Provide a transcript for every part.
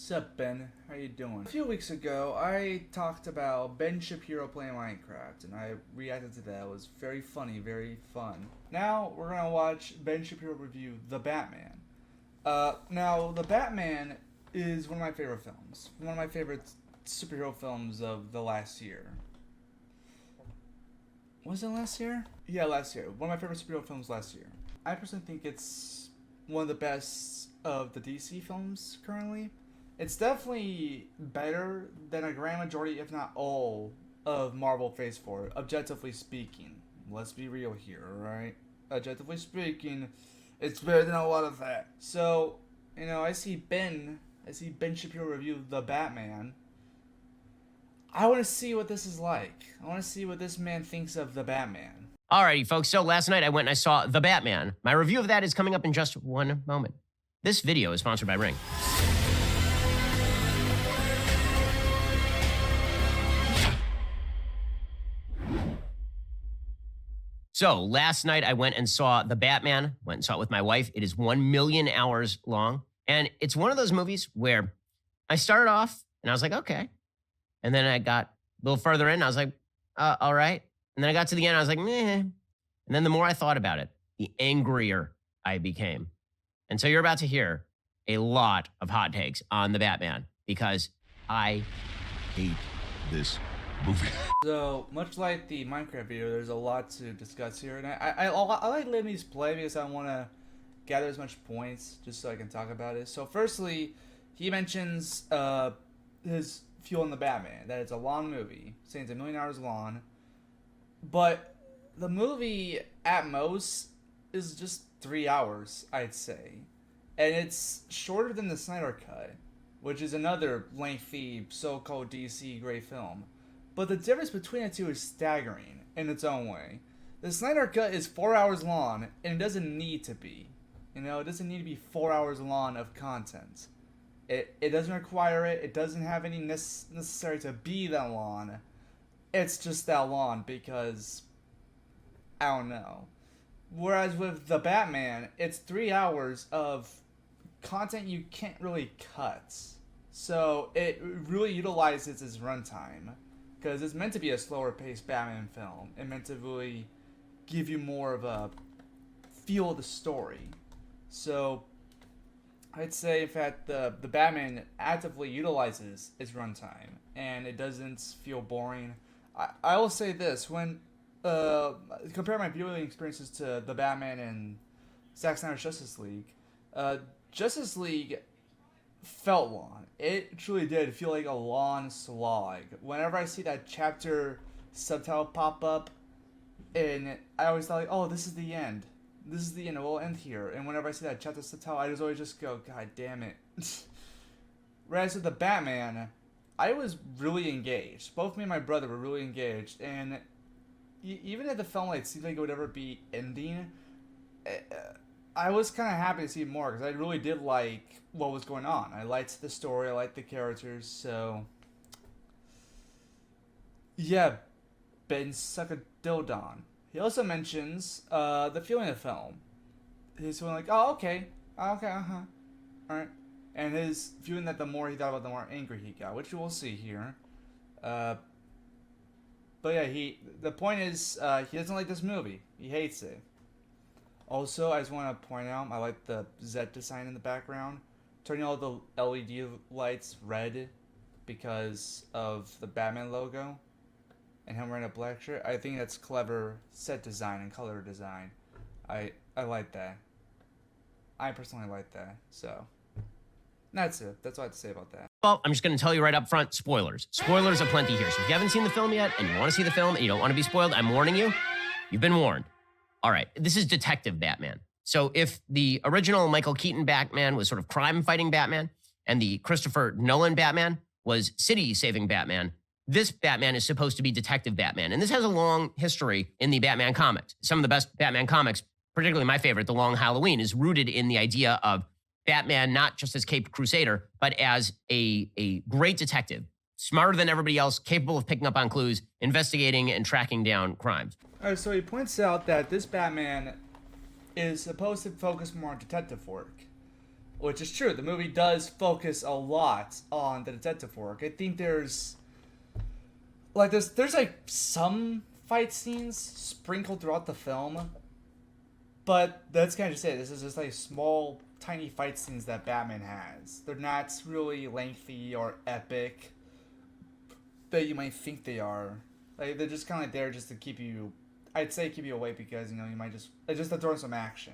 Sup, Ben? How you doing? A few weeks ago, I talked about Ben Shapiro playing Minecraft, and I reacted to that. It was very funny, very fun. Now, we're gonna watch Ben Shapiro review The Batman. Now, The Batman is one of my favorite films. One of my favorite superhero films of the last year. Was it last year? Yeah, last year. One of my favorite superhero films last year. I personally think it's one of the best of the DC films currently. It's definitely better than a grand majority, if not all, of Marvel Phase 4, objectively speaking. Let's be real here, alright? Objectively speaking, it's better than a lot of that. So, I see Ben Shapiro review The Batman. I want to see what this is like. I want to see what this man thinks of The Batman. Alrighty, folks, so last night I went and I saw The Batman. My review of that is coming up in just one moment. This video is sponsored by Ring. So last night I went and saw The Batman, went and saw it with my wife. It is 1 million hours long. And it's one of those movies where I started off and I was like, okay. And then I got a little further in, I was like, all right. And then I got to the end, I was like, meh. And then the more I thought about it, the angrier I became. And so you're about to hear a lot of hot takes on The Batman because I hate this movie. So, much like the Minecraft video, there's a lot to discuss here. And I like letting these play because I want to gather as much points just so I can talk about it. So, firstly, he mentions his view on The Batman, that it's a long movie, saying it's 1 million hours long. But the movie, at most, is just 3 hours, I'd say. And it's shorter than the Snyder Cut, which is another lengthy, so-called DC great film. But the difference between the two is staggering in its own way. The Snyder Cut is 4 hours long, and it doesn't need to be. It doesn't need to be 4 hours long of content. It doesn't require it. It doesn't have any necessary to be that long. It's just that long because, I don't know. Whereas with The Batman, it's 3 hours of content you can't really cut. So it really utilizes its runtime. Because it's meant to be a slower paced Batman film. It's meant to really give you more of a feel of the story. So I'd say, in fact, the Batman actively utilizes its runtime. And it doesn't feel boring. I will say this, when compare my viewing experiences to The Batman and Zack Snyder's Justice League, Justice League felt long. It truly did feel like a long slog. Whenever I see that chapter subtitle pop up, and I always thought, like, oh, this is the end. This is the end. We'll end here. And whenever I see that chapter subtitle, I always just go, God damn it. Whereas with The Batman, I was really engaged. Both me and my brother were really engaged. And even if the film seemed like it would ever be ending, I was kind of happy to see more because I really did like what was going on. I liked the story, I liked the characters, so yeah, Ben suck a dildon. He also mentions the feeling of the film. He's feeling like, oh, okay, alright. And his feeling that the more he thought about it, the more angry he got, which we'll see here. But yeah, the point is, he doesn't like this movie. He hates it. Also, I just want to point out, I like the Z design in the background. Turning all the LED lights red because of the Batman logo. And him wearing a black shirt. I think that's clever set design and color design. I like that. I personally like that. So, that's it. That's all I have to say about that. Well, I'm just going to tell you right up front, spoilers. Spoilers aplenty here. So if you haven't seen the film yet and you want to see the film and you don't want to be spoiled, I'm warning you. You've been warned. All right, this is Detective Batman. So if the original Michael Keaton Batman was sort of crime-fighting Batman, and the Christopher Nolan Batman was city-saving Batman, this Batman is supposed to be Detective Batman. And this has a long history in the Batman comics. Some of the best Batman comics, particularly my favorite, The Long Halloween, is rooted in the idea of Batman not just as Caped Crusader, but as a great detective, smarter than everybody else, capable of picking up on clues, investigating and tracking down crimes. Alright, so he points out that this Batman is supposed to focus more on detective work. which is true. The movie does focus a lot on the detective work. I think there's like some fight scenes sprinkled throughout the film, but that's kind of just it. This is just like small, tiny fight scenes that Batman has. They're not really lengthy or epic that you might think they are. Like they're just kind of like there just to keep you, I'd say keep you awake because you might just to throw in some action,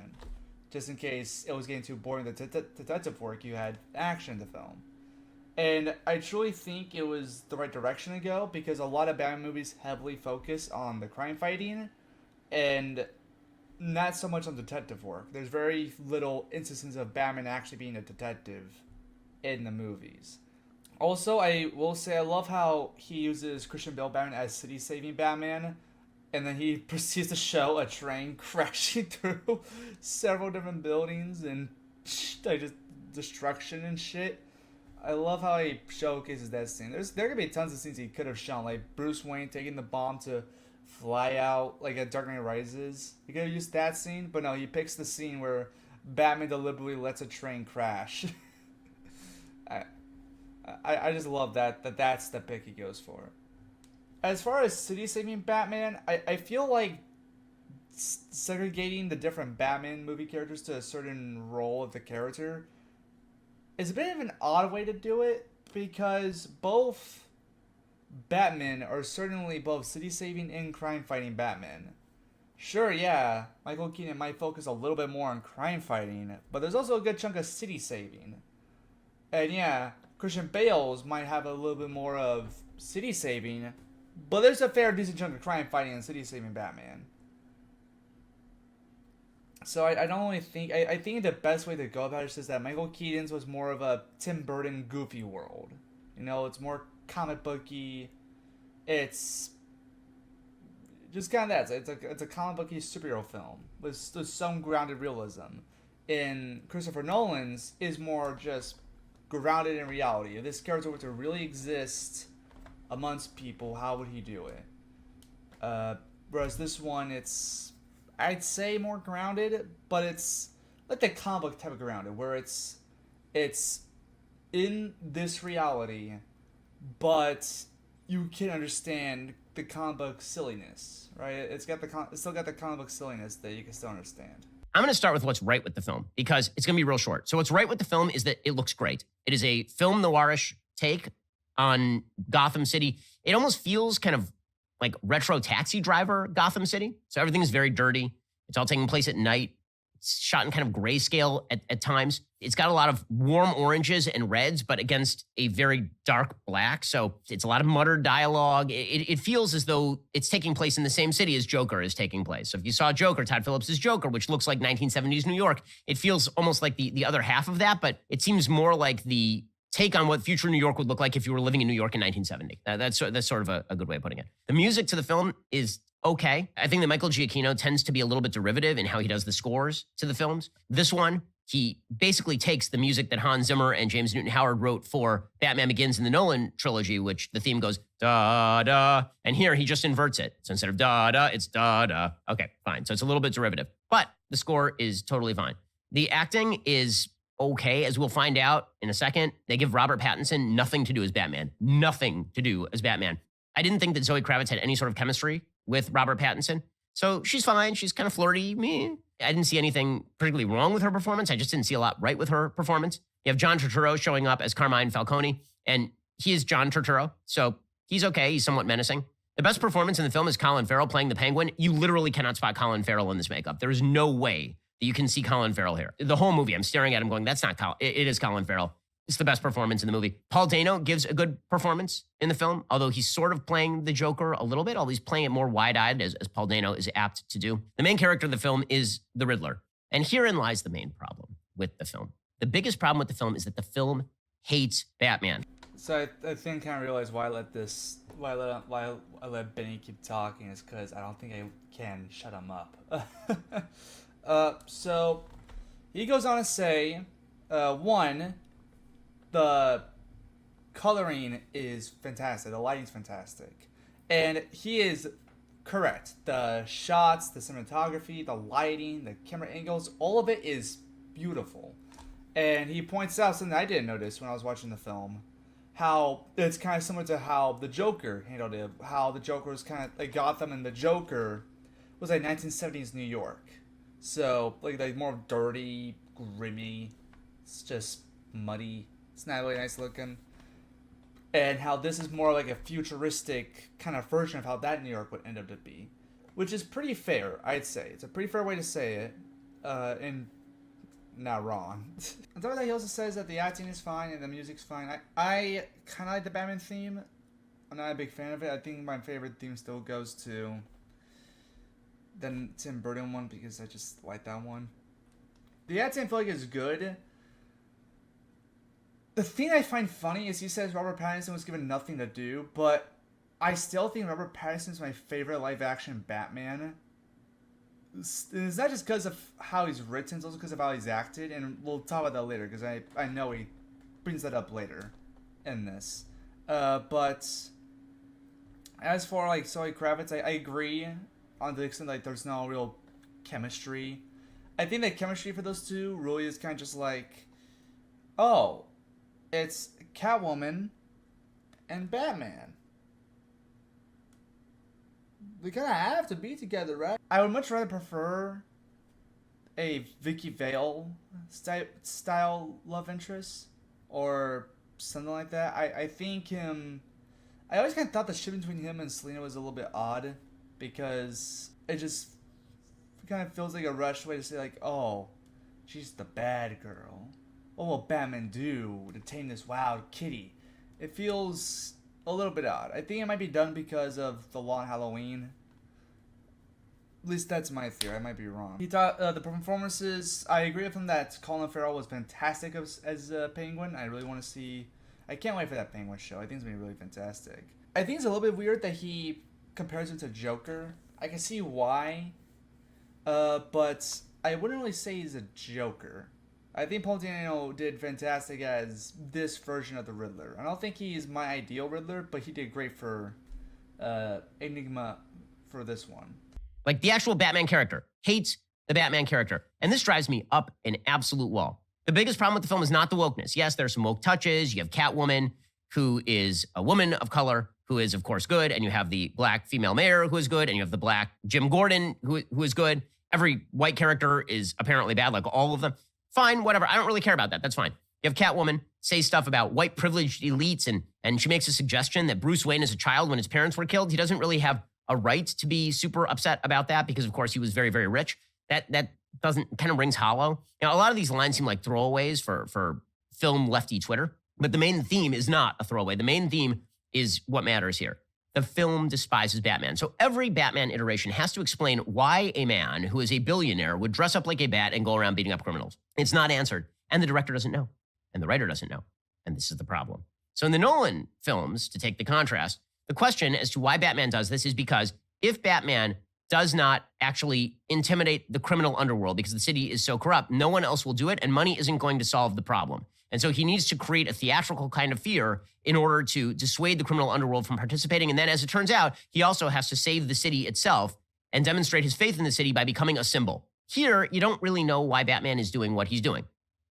just in case it was getting too boring. The detective work, you had action in the film. And I truly think it was the right direction to go because a lot of Batman movies heavily focus on the crime fighting and not so much on detective work. There's very little instances of Batman actually being a detective in the movies. Also, I will say I love how he uses Christian Bale Batman as city-saving Batman, and then he proceeds to show a train crashing through several different buildings and like just destruction and shit. I love how he showcases that scene. There could be tons of scenes he could have shown, like Bruce Wayne taking the bomb to fly out, like at Dark Knight Rises. He could have used that scene, but no, he picks the scene where Batman deliberately lets a train crash. I just love that's the pick he goes for. As far as city saving Batman, I feel like segregating the different Batman movie characters to a certain role of the character is a bit of an odd way to do it because both Batmen are certainly both city saving and crime fighting Batman. Sure, yeah, Michael Keaton might focus a little bit more on crime fighting, but there's also a good chunk of city saving. And yeah, Christian Bale's might have a little bit more of city saving, but there's a fair decent chunk of crime fighting and city saving Batman. So I don't really think I think the best way to go about it is that Michael Keaton's was more of a Tim Burton goofy world. It's more comic booky. It's just kind of that. It's a comic booky superhero film with some grounded realism. In Christopher Nolan's is more just grounded in reality. If this character were to really exist amongst people, how would he do it? Whereas this one, I'd say more grounded, but it's like the comic book type of grounded, where it's in this reality, but you can understand the comic book silliness, right? It's still got the comic book silliness that you can still understand. I'm going to start with what's right with the film because it's going to be real short. So what's right with the film is that it looks great. It is a film noirish take on Gotham City. It almost feels kind of like retro Taxi Driver Gotham City. So everything's very dirty. It's all taking place at night. It's shot in kind of grayscale at times. It's got a lot of warm oranges and reds, but against a very dark black. So it's a lot of muttered dialogue. It feels as though it's taking place in the same city as Joker is taking place. So if you saw Joker, Todd Phillips' Joker, which looks like 1970s New York, it feels almost like the other half of that, but it seems more like the take on what future New York would look like if you were living in New York in 1970. That's sort of a good way of putting it. The music to the film is okay. I think that Michael Giacchino tends to be a little bit derivative in how he does the scores to the films. This one, he basically takes the music that Hans Zimmer and James Newton Howard wrote for Batman Begins in the Nolan trilogy, which the theme goes da da, and here he just inverts it. So instead of da da, it's da da. Okay, fine. So it's a little bit derivative, but the score is totally fine. The acting is okay, as we'll find out in a second. They give Robert Pattinson nothing to do as Batman. Nothing to do as Batman. I didn't think that Zoe Kravitz had any sort of chemistry with Robert Pattinson. So she's fine. She's kind of flirty. Me. I didn't see anything particularly wrong with her performance. I just didn't see a lot right with her performance. You have John Turturro showing up as Carmine Falcone, and he is John Turturro. So he's okay. He's somewhat menacing. The best performance in the film is Colin Farrell playing the Penguin. You literally cannot spot Colin Farrell in this makeup. There is no way that you can see Colin Farrell here. The whole movie, I'm staring at him going, that's not Colin. It is Colin Farrell. It's the best performance in the movie. Paul Dano gives a good performance in the film, although he's sort of playing the Joker a little bit, although he's playing it more wide-eyed, as Paul Dano is apt to do. The main character of the film is the Riddler. And herein lies the main problem with the film. The biggest problem with the film is that the film hates Batman. So I think I realized why I let Benny keep talking is because I don't think I can shut him up. So he goes on to say, one, the coloring is fantastic. The lighting's fantastic. And he is correct. The shots, the cinematography, the lighting, the camera angles, all of it is beautiful. And he points out something I didn't notice when I was watching the film. How it's kind of similar to how the Joker handled it. How the Joker was kind of like Gotham, and the Joker was like 1970s New York. So like more dirty, grimy. It's just muddy. It's not really nice looking. And how this is more like a futuristic kind of version of how that New York would end up to be, which is pretty fair, I'd say. It's a pretty fair way to say it, and not wrong. On top of that, he also says that the acting is fine and the music's fine. I kind of like the Batman theme. I'm not a big fan of it. I think my favorite theme still goes to the Tim Burton one because I just like that one. The acting I feel like is good. The thing I find funny is he says Robert Pattinson was given nothing to do, but I still think Robert Pattinson is my favorite live-action Batman. It's not just because of how he's written, it's also because of how he's acted, and we'll talk about that later, because I know he brings that up later in this. But as for, like, Zoe Kravitz, I agree on the extent, like, there's no real chemistry. I think the chemistry for those two really is kind of just like, oh, it's Catwoman and Batman. They kind of have to be together, right? I would much rather prefer a Vicky Vale style love interest or something like that. I think I always kind of thought the ship between him and Selena was a little bit odd because it just kind of feels like a rushed way to say, like, oh, she's the bad girl. What will Batman do to tame this wild kitty? It feels a little bit odd. I think it might be done because of the Long Halloween. At least that's my theory. I might be wrong. He thought the performances. I agree with him that Colin Farrell was fantastic as Penguin. I really want to see. I can't wait for that Penguin show. I think it's gonna be really fantastic. I think it's a little bit weird that he compares him to Joker. I can see why, but I wouldn't really say he's a Joker. I think Paul Dano did fantastic as this version of the Riddler. I don't think he's my ideal Riddler, but he did great for Enigma for this one. Like the actual Batman character hates the Batman character. And this drives me up an absolute wall. The biggest problem with the film is not the wokeness. Yes, there's some woke touches. You have Catwoman, who is a woman of color, who is, of course, good. And you have the black female mayor, who is good. And you have the black Jim Gordon, who is good. Every white character is apparently bad, like all of them. Fine, whatever. I don't really care about that. That's fine. You have Catwoman say stuff about white privileged elites, and she makes a suggestion that Bruce Wayne as a child, when his parents were killed, he doesn't really have a right to be super upset about that because, of course, he was very, very rich. That doesn't kind of rings hollow. You know, a lot of these lines seem like throwaways for film lefty Twitter, but the main theme is not a throwaway. The main theme is what matters here. The film despises Batman. So every Batman iteration has to explain why a man who is a billionaire would dress up like a bat and go around beating up criminals. It's not answered. And the director doesn't know. And the writer doesn't know. And this is the problem. So in the Nolan films, to take the contrast, the question as to why Batman does this is because if Batman does not actually intimidate the criminal underworld because the city is so corrupt, no one else will do it, and money isn't going to solve the problem. And so he needs to create a theatrical kind of fear in order to dissuade the criminal underworld from participating. And then, as it turns out, he also has to save the city itself and demonstrate his faith in the city by becoming a symbol. Here, you don't really know why Batman is doing what he's doing.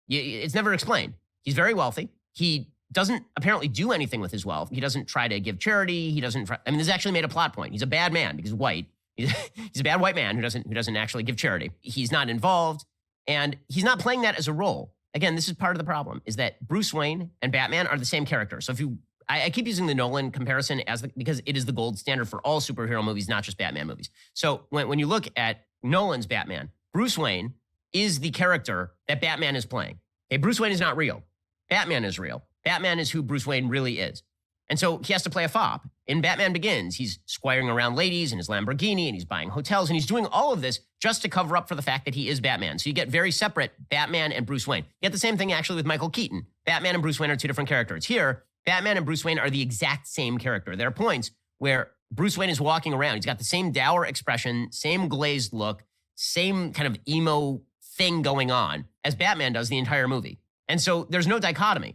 It's never explained. He's very wealthy. He doesn't apparently do anything with his wealth. He doesn't try to give charity. He doesn't. I mean, this actually made a plot point. He's a bad man because he's white. He's a bad white man who doesn't actually give charity. He's not involved, and he's not playing that as a role. Again, this is part of the problem, is that Bruce Wayne and Batman are the same character. So if I keep using the Nolan comparison because it is the gold standard for all superhero movies, not just Batman movies. So when you look at Nolan's Batman, Bruce Wayne is the character that Batman is playing. Okay, Bruce Wayne is not real. Batman is real. Batman is who Bruce Wayne really is. And so he has to play a fop. In Batman Begins, he's squiring around ladies in his Lamborghini, and he's buying hotels, and he's doing all of this just to cover up for the fact that he is Batman. So you get very separate Batman and Bruce Wayne. You get the same thing actually with Michael Keaton. Batman and Bruce Wayne are two different characters. Here, Batman and Bruce Wayne are the exact same character. There are points where Bruce Wayne is walking around. He's got the same dour expression, same glazed look, same kind of emo thing going on as Batman does the entire movie. And so there's no dichotomy.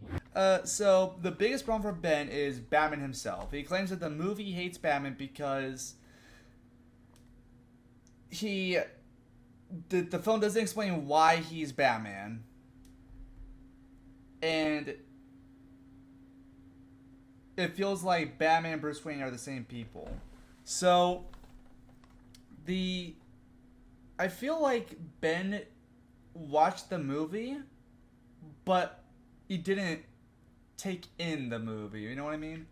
So the biggest problem for Ben is Batman himself. He claims that the movie hates Batman because the film doesn't explain why he's Batman. and it feels like Batman and Bruce Wayne are the same people. So I feel like Ben watched the movie, but he didn't take in the movie. You know what I mean?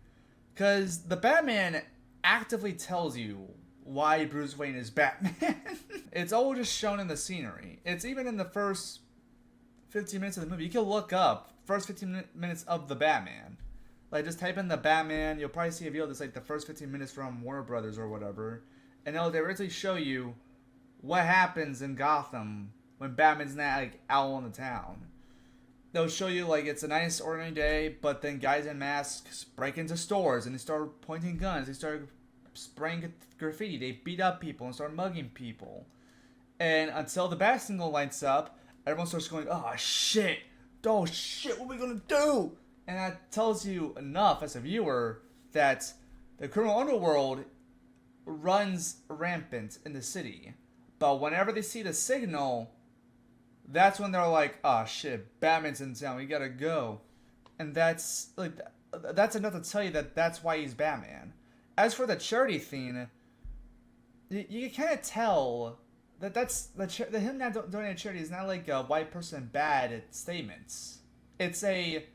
Because the Batman actively tells you why Bruce Wayne is Batman. It's all just shown in the scenery. It's even in the first 15 minutes of the movie. You can look up first 15 minutes of the Batman. Like, just type in the Batman. You'll probably see a video that's like the first 15 minutes from Warner Brothers or whatever. And they'll directly show you what happens in Gotham when Batman's not, like, out on the town. They'll show you, like, it's a nice, ordinary day, but then guys in masks break into stores and they start pointing guns. They start spraying graffiti. They beat up people and start mugging people. And until the bat signal lights up, everyone starts going, oh shit, what are we gonna do? And that tells you enough as a viewer that the criminal underworld runs rampant in the city. But whenever they see the signal, that's when they're like, oh shit, Batman's in town, we gotta go. And that's enough to tell you that that's why he's Batman. As for the charity thing, you can kind of tell that that's him not donating charity is not like a white person bad statements. It's a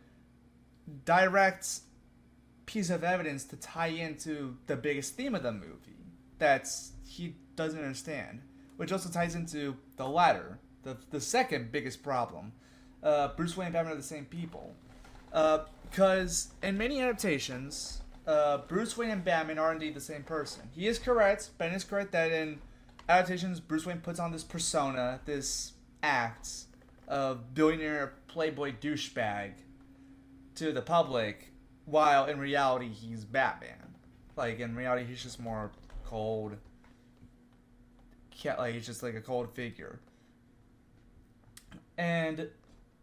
direct piece of evidence to tie into the biggest theme of the movie that he doesn't understand, which also ties into the latter, the second biggest problem. Bruce Wayne and Batman are the same people, because in many adaptations, Bruce Wayne and Batman are indeed the same person. He is correct, Ben is correct, that in adaptations, Bruce Wayne puts on this persona, this act of billionaire playboy douchebag to the public, while in reality he's Batman. Like, in reality he's just more cold. Like, he's just like a cold figure. And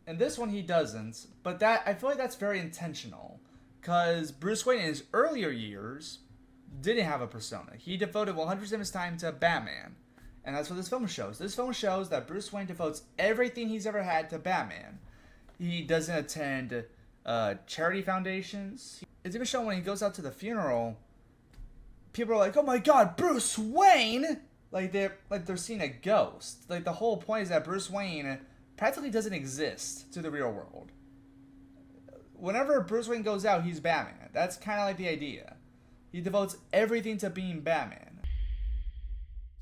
in this one he doesn't, but that I feel like that's very intentional, because Bruce Wayne in his earlier years didn't have a persona. He devoted 100% of his time to Batman, and that's what this film shows. This film shows that Bruce Wayne devotes everything he's ever had to Batman. He doesn't attend charity foundations. It's even shown when he goes out to the funeral. People are like, "Oh my God, Bruce Wayne!" Like they're seeing a ghost. Like, the whole point is that Bruce Wayne practically doesn't exist to the real world. Whenever Bruce Wayne goes out, he's Batman. That's kind of like the idea. He devotes everything to being Batman.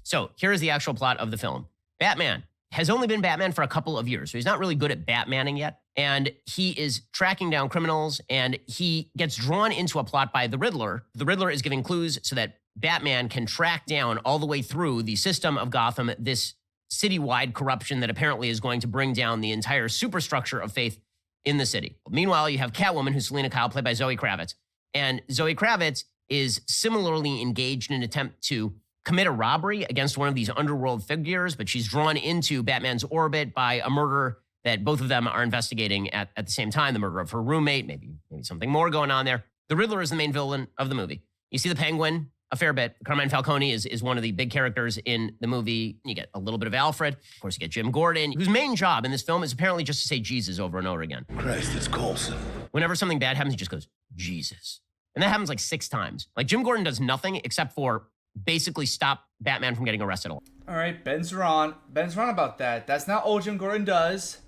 So here's the actual plot of the film. Batman has only been Batman for a couple of years, so he's not really good at Batmaning yet. And he is tracking down criminals, and he gets drawn into a plot by the Riddler. The Riddler is giving clues so that Batman can track down all the way through the system of Gotham this citywide corruption that apparently is going to bring down the entire superstructure of faith in the city. Meanwhile, you have Catwoman, who's Selena Kyle, played by Zoe Kravitz. And Zoe Kravitz is similarly engaged in an attempt to commit a robbery against one of these underworld figures, but she's drawn into Batman's orbit by a murder that both of them are investigating at the same time, the murder of her roommate, maybe something more going on there. The Riddler is the main villain of the movie. You see the Penguin a fair bit. Carmine Falcone is one of the big characters in the movie. You get a little bit of Alfred. Of course, you get Jim Gordon, whose main job in this film is apparently just to say Jesus over and over again. Christ, it's Coulson. Whenever something bad happens, he just goes, Jesus. And that happens like 6 times. Like, Jim Gordon does nothing except for basically stop Batman from getting arrested. All right, Ben's wrong. Ben's wrong about that. That's not all Jim Gordon does.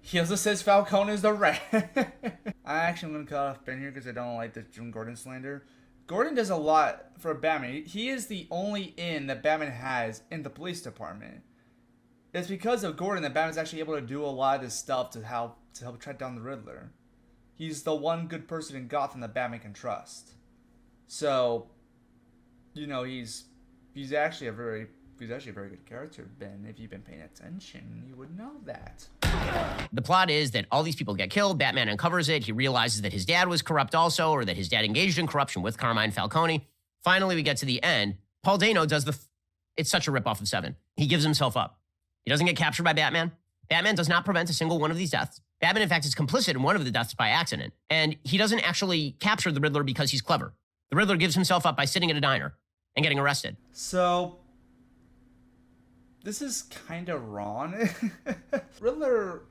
He also says Falcone is the rat. I actually am going to cut off Ben here because I don't like the Jim Gordon slander. Gordon does a lot for Batman. He is the only in that Batman has in the police department. It's because of Gordon that Batman's actually able to do a lot of this stuff to help track down the Riddler. He's the one good person in Gotham that Batman can trust. So, you know, he's actually a very good character, Ben. If you've been paying attention, you would know that. The plot is that all these people get killed. Batman uncovers it. He realizes that his dad was corrupt also, or that his dad engaged in corruption with Carmine Falcone. Finally, we get to the end. Paul Dano does it's such a ripoff of Seven. He gives himself up. He doesn't get captured by Batman. Batman does not prevent a single one of these deaths. Batman, in fact, is complicit in one of the deaths by accident. And he doesn't actually capture the Riddler because he's clever. The Riddler gives himself up by sitting at a diner and getting arrested. So, this is kind of wrong. Riddler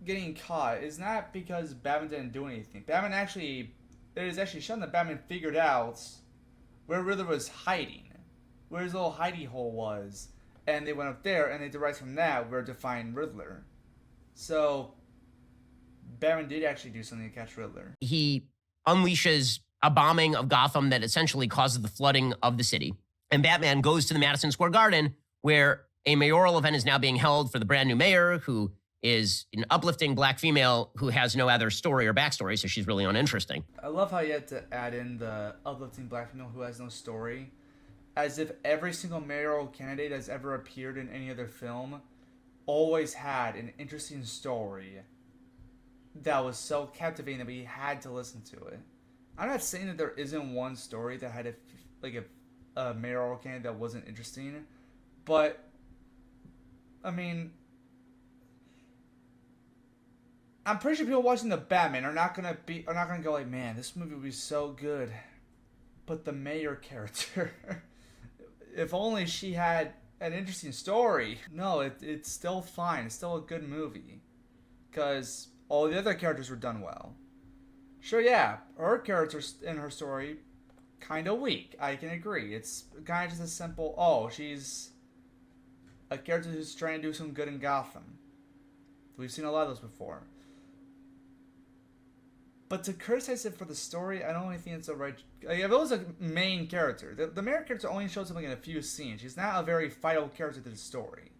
getting caught is not because Batman didn't do anything. It is actually shown that Batman figured out where Riddler was hiding, where his little hidey hole was, and they went up there and they derived from that where to find Riddler. So Batman did actually do something to catch Riddler. He unleashes a bombing of Gotham that essentially causes the flooding of the city. And Batman goes to the Madison Square Garden, where a mayoral event is now being held for the brand new mayor, who is an uplifting black female who has no other story or backstory, so she's really uninteresting. I love how you had to add in the uplifting black female who has no story, as if every single mayoral candidate that's ever appeared in any other film always had an interesting story that was so captivating that we had to listen to it. I'm not saying that there isn't one story that had a mayoral candidate that wasn't interesting, but I mean, I'm pretty sure people watching the Batman are not gonna go like, man, this movie would be so good. But the mayor character, if only she had an interesting story. No, it's still fine. It's still a good movie, because all the other characters were done well. Sure, yeah, her character and her story kind of weak. I can agree. It's kind of just a simple, oh, she's a character who's trying to do some good in Gotham. We've seen a lot of those before. But to criticize it for the story, I don't really think it's the right. Like, if it was a main character, the main character only shows up like in a few scenes. She's not a very vital character to the story,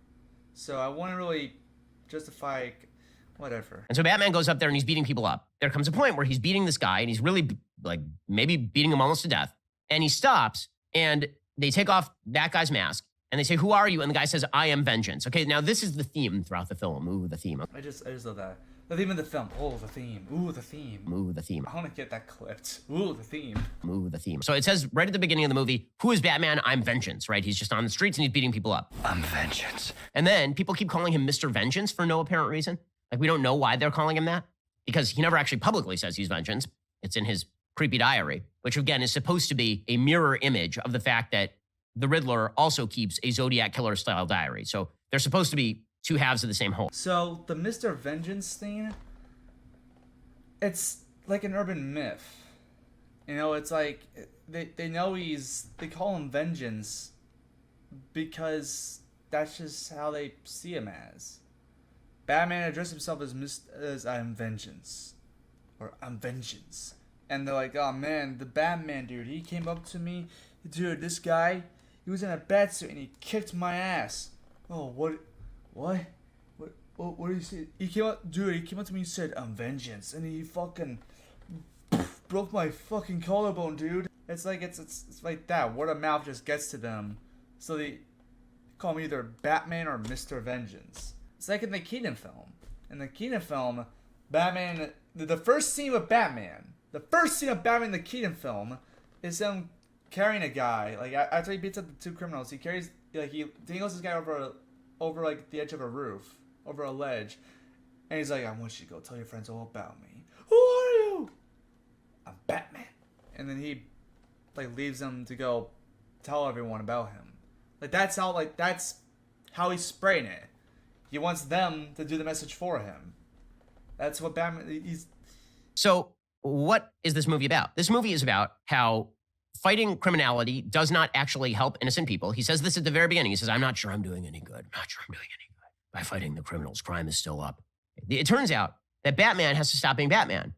so I wouldn't really justify whatever. And so Batman goes up there and he's beating people up. There comes a point where he's beating this guy and he's really like maybe beating him almost to death. And he stops and they take off that guy's mask and they say, "Who are you?" And the guy says, "I am vengeance." Okay, now this is the theme throughout the film. Ooh, the theme. I just love that. The theme of the film. Oh, the theme. Ooh, the theme. Ooh, the theme. I want to get that clipped. Ooh, the theme. Ooh, the theme. So it says right at the beginning of the movie, "Who is Batman? I'm vengeance," right? He's just on the streets and he's beating people up. I'm vengeance. And then people keep calling him Mr. Vengeance for no apparent reason. Like, we don't know why they're calling him that, because he never actually publicly says he's vengeance. It's in his creepy diary, which again is supposed to be a mirror image of the fact that the Riddler also keeps a Zodiac killer style diary. So they're supposed to be two halves of the same whole. So the Mr. Vengeance thing, it's like an urban myth. You know, it's like they know they call him Vengeance because that's just how they see him as. Batman addressed himself as I'm Vengeance, or I'm Vengeance, and they're like, oh man, the Batman dude, he came up to me, dude, this guy, he was in a bat suit and he kicked my ass. Oh, what did he say? He came up to me and said, I'm Vengeance, and he fucking broke my fucking collarbone, dude. It's like it's like that. Word of mouth just gets to them, so they call me either Batman or Mr. Vengeance. It's like in the Keaton film. In the Keaton film, Batman, the first scene of Batman in the Keaton film is him carrying a guy. Like, after he beats up the two criminals, he dangles this guy over like the edge of a roof, over a ledge, and he's like, I want you to go tell your friends all about me. Who are you? I'm Batman. And then he like leaves them to go tell everyone about him. That's how he's spraying it. He wants them to do the message for him. That's what Batman. So what is this movie about? This movie is about how fighting criminality does not actually help innocent people. He says this at the very beginning. He says, I'm not sure I'm doing any good. By fighting the criminals, crime is still up. It turns out that Batman has to stop being Batman.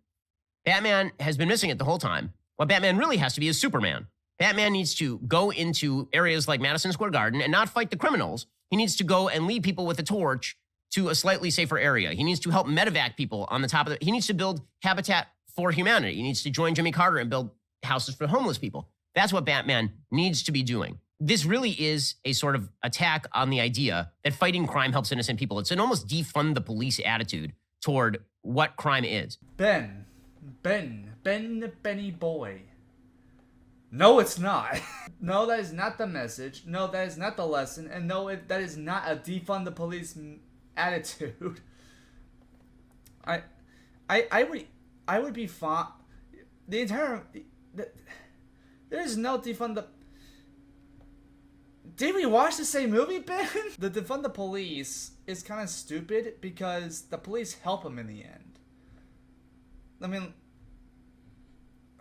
Batman has been missing it the whole time. What Batman really has to be is Superman. Batman needs to go into areas like Madison Square Garden and not fight the criminals. He needs to go and lead people with a torch to a slightly safer area. He needs to help medevac people on the top of he needs to build Habitat for Humanity. He needs to join Jimmy Carter and build houses for homeless people. That's what Batman needs to be doing. This really is a sort of attack on the idea that fighting crime helps innocent people. It's an almost defund the police attitude toward what crime is. Benny boy. No, it's not. No, that is not the message. No, that is not the lesson. And no, that is not a defund the police attitude. I would be fine. There's no defund the. Did we watch the same movie, Ben? The defund the police is kind of stupid because the police help him in the end. I mean,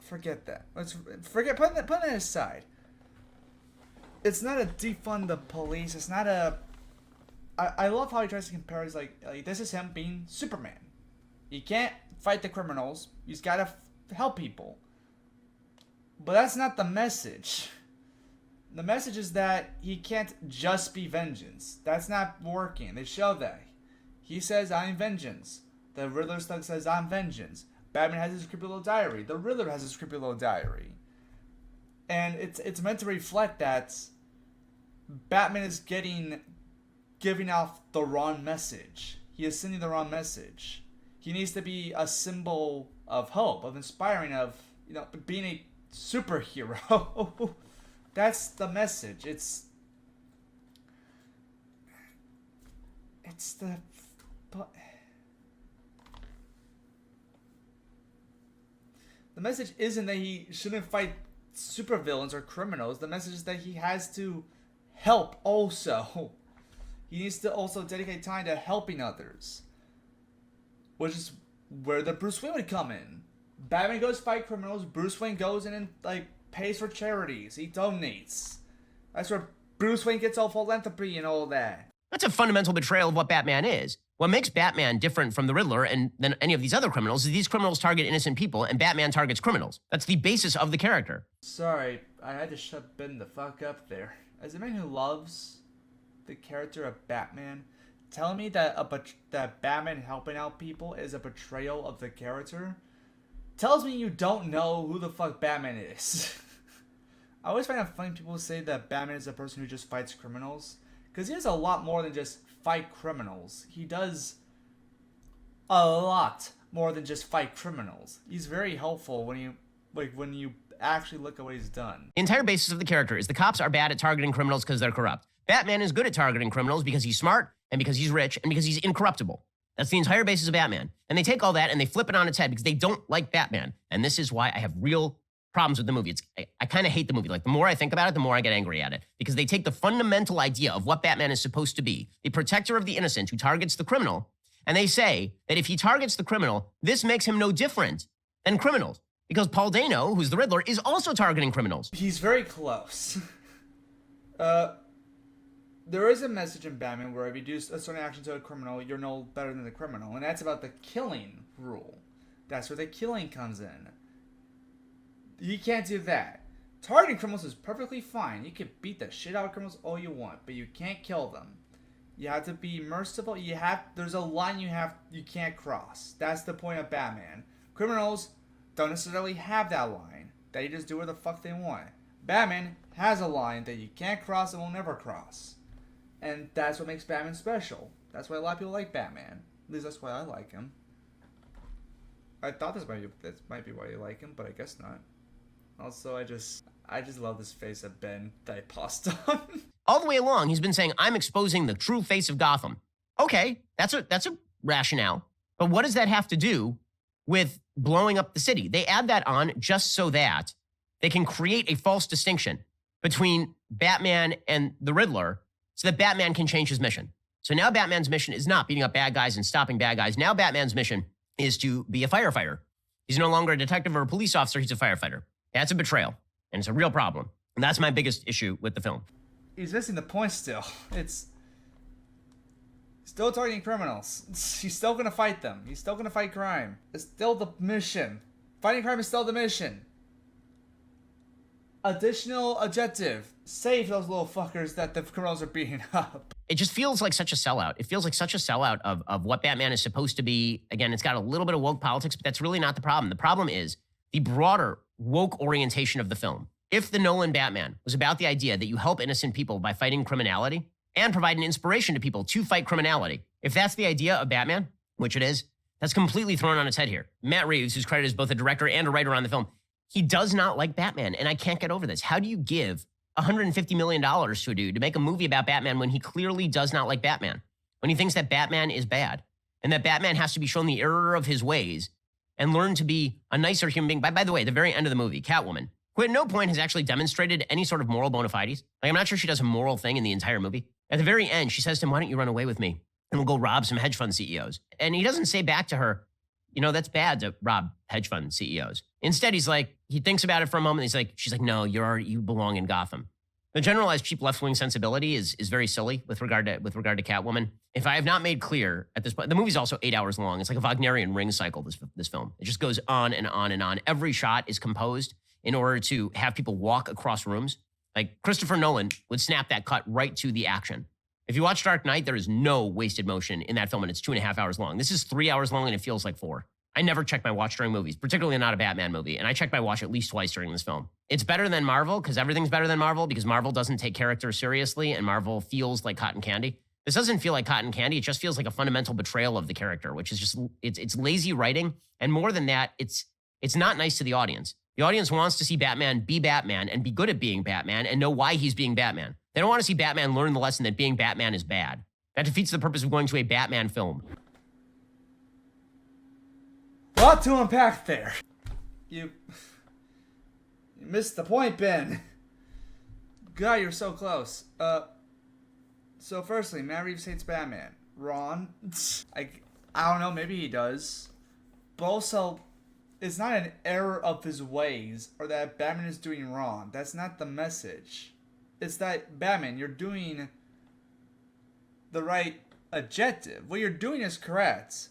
forget that. Let's forget, put that aside. It's not a defund the police. It's not a... I love how he tries to compare. He's like this is him being Superman. He can't fight the criminals. He's got to help people. But that's not the message. The message is that he can't just be vengeance. That's not working. They show that. He says, I'm vengeance. The Riddler stuff says, I'm vengeance. Batman has his creepy little diary. The Riddler has his creepy little diary. And it's meant to reflect that Batman is giving off the wrong message. He is sending the wrong message. He needs to be a symbol of hope, of inspiring, of, being a superhero. That's the message. It's the... The message isn't that he shouldn't fight supervillains or criminals. The message is that he has to help also. He needs to also dedicate time to helping others. Which is where the Bruce Wayne would come in. Batman goes fight criminals. Bruce Wayne goes in and, pays for charities. He donates. That's where Bruce Wayne gets all philanthropy and all that. That's a fundamental betrayal of what Batman is. What makes Batman different from the Riddler and than any of these other criminals is these criminals target innocent people and Batman targets criminals. That's the basis of the character. Sorry, I had to shut Ben the fuck up there. As a man who loves the character of Batman, telling me that that Batman helping out people is a betrayal of the character tells me you don't know who the fuck Batman is. I always find it funny people say that Batman is a person who just fights criminals. Because he does a lot more than just fight criminals. He does a lot more than just fight criminals. He's very helpful when you actually look at what he's done. The entire basis of the character is the cops are bad at targeting criminals because they're corrupt. Batman is good at targeting criminals because he's smart and because he's rich and because he's incorruptible. That's the entire basis of Batman. And they take all that and they flip it on its head because they don't like Batman. And this is why I have real problems with the movie. I kind of hate the movie. The more I think about it, the more I get angry at it. Because they take the fundamental idea of what Batman is supposed to be, the protector of the innocent who targets the criminal, and they say that if he targets the criminal, this makes him no different than criminals. Because Paul Dano, who's the Riddler, is also targeting criminals. He's very close. There is a message in Batman where if you do a certain action to a criminal, you're no better than the criminal. And that's about the killing rule. That's where the killing comes in. You can't do that. Targeting criminals is perfectly fine. You can beat the shit out of criminals all you want, but you can't kill them. You have to be merciful. There's a line you can't cross. That's the point of Batman. Criminals don't necessarily have that line. They just do what the fuck they want. Batman has a line that you can't cross and will never cross. And that's what makes Batman special. That's why a lot of people like Batman. At least that's why I like him. I thought this might be why you like him, but I guess not. Also, I just love this face of Ben that I paused on. All the way along, he's been saying, I'm exposing the true face of Gotham. Okay, that's a rationale. But what does that have to do with blowing up the city? They add that on just so that they can create a false distinction between Batman and the Riddler so that Batman can change his mission. So now Batman's mission is not beating up bad guys and stopping bad guys. Now Batman's mission is to be a firefighter. He's no longer a detective or a police officer. He's a firefighter. That's a betrayal, and it's a real problem. And that's my biggest issue with the film. He's missing the point still. It's still targeting criminals. He's still going to fight them. He's still going to fight crime. It's still the mission. Fighting crime is still the mission. Additional objective. Save those little fuckers that the criminals are beating up. It just feels like such a sellout. It feels like such a sellout of what Batman is supposed to be. Again, it's got a little bit of woke politics, but that's really not the problem. The problem is the broader woke orientation of the film. If the Nolan Batman was about the idea that you help innocent people by fighting criminality and provide an inspiration to people to fight criminality, if that's the idea of Batman, which it is, that's completely thrown on its head here. Matt Reeves, who's credited as both a director and a writer on the film, he does not like Batman, and I can't get over this. How do you give $150 million to a dude to make a movie about Batman when he clearly does not like Batman? When he thinks that Batman is bad and that Batman has to be shown the error of his ways and learn to be a nicer human being. By the way, at the very end of the movie, Catwoman, who at no point has actually demonstrated any sort of moral bona fides. Like, I'm not sure she does a moral thing in the entire movie. At the very end, she says to him, why don't you run away with me? And we'll go rob some hedge fund CEOs. And he doesn't say back to her, you know, that's bad to rob hedge fund CEOs. Instead, he's like, he thinks about it for a moment. She's like, no, you belong in Gotham. The generalized cheap left-wing sensibility is very silly with regard to Catwoman. If I have not made clear at this point, the movie's also 8 hours long. It's like a Wagnerian ring cycle, this film. It just goes on and on and on. Every shot is composed in order to have people walk across rooms. Like Christopher Nolan would snap that cut right to the action. If you watch Dark Knight, there is no wasted motion in that film, and it's 2.5 hours long. This is 3 hours long, and it feels like 4. I never check my watch during movies, particularly not a Batman movie, and I check my watch at least twice during this film. It's better than Marvel, because everything's better than Marvel, because Marvel doesn't take characters seriously, and Marvel feels like cotton candy. This doesn't feel like cotton candy. It just feels like a fundamental betrayal of the character, which is just, it's lazy writing, and more than that, it's not nice to the audience. The audience wants to see Batman be Batman and be good at being Batman and know why he's being Batman. They don't want to see Batman learn the lesson that being Batman is bad. That defeats the purpose of going to a Batman film. A lot to unpack there. You missed the point, Ben. God, you're so close. So firstly, Matt Reeves hates Batman. Ron, I don't know, maybe he does. But also, it's not an error of his ways or that Batman is doing wrong. That's not the message. It's that, Batman, you're doing the right objective. What you're doing is correct.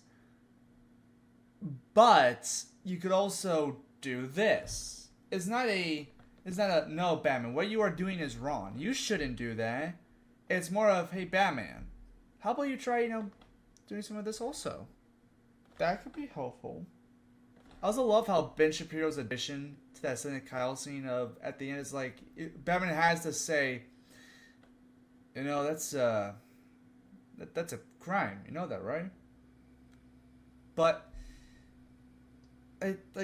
But you could also do this. It's not a no, Batman, what you are doing is wrong. You shouldn't do that. It's more of, hey, Batman, how about you try, doing some of this also? That could be helpful. I also love how Ben Shapiro's addition to that Senate Kyle scene of, at the end, is like, Batman has to say, that's a crime. You know that, right? But,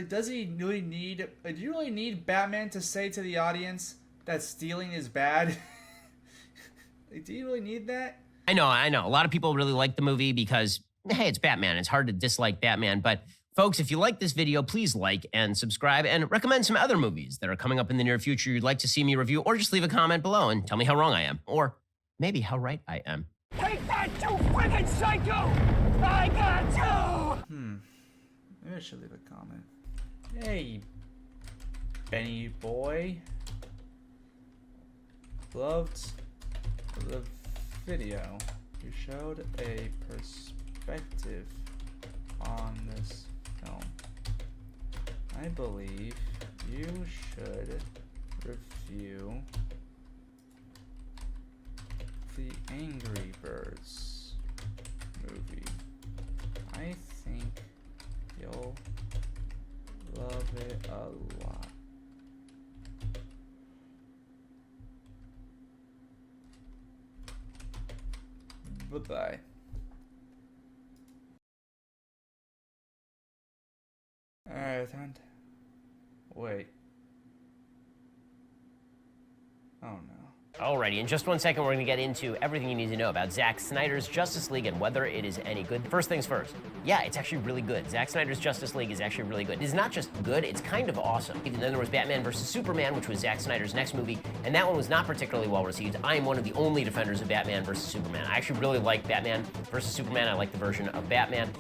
does he really need, do you really need Batman to say to the audience that stealing is bad? Do you really need that? I know. A lot of people really like the movie because, hey, it's Batman. It's hard to dislike Batman. But folks, if you like this video, please like and subscribe and recommend some other movies that are coming up in the near future you'd like to see me review, or just leave a comment below and tell me how wrong I am, or maybe how right I am. Take that, you freaking psycho! I got you! Maybe I should leave a comment. Hey, Benny boy. Loved the video. You showed a perspective on this film. I believe you should review the Angry Birds movie. I think you'll love it a lot. Bye-bye. Alright, and wait. Oh no. Alrighty, in just 1 second, we're going to get into everything you need to know about Zack Snyder's Justice League and whether it is any good. First things first. Yeah, it's actually really good. Zack Snyder's Justice League is actually really good. It is not just good, it's kind of awesome. And then there was Batman vs. Superman, which was Zack Snyder's next movie, and that one was not particularly well received. I am one of the only defenders of Batman vs. Superman. I actually really like Batman vs. Superman. I like the version of Batman.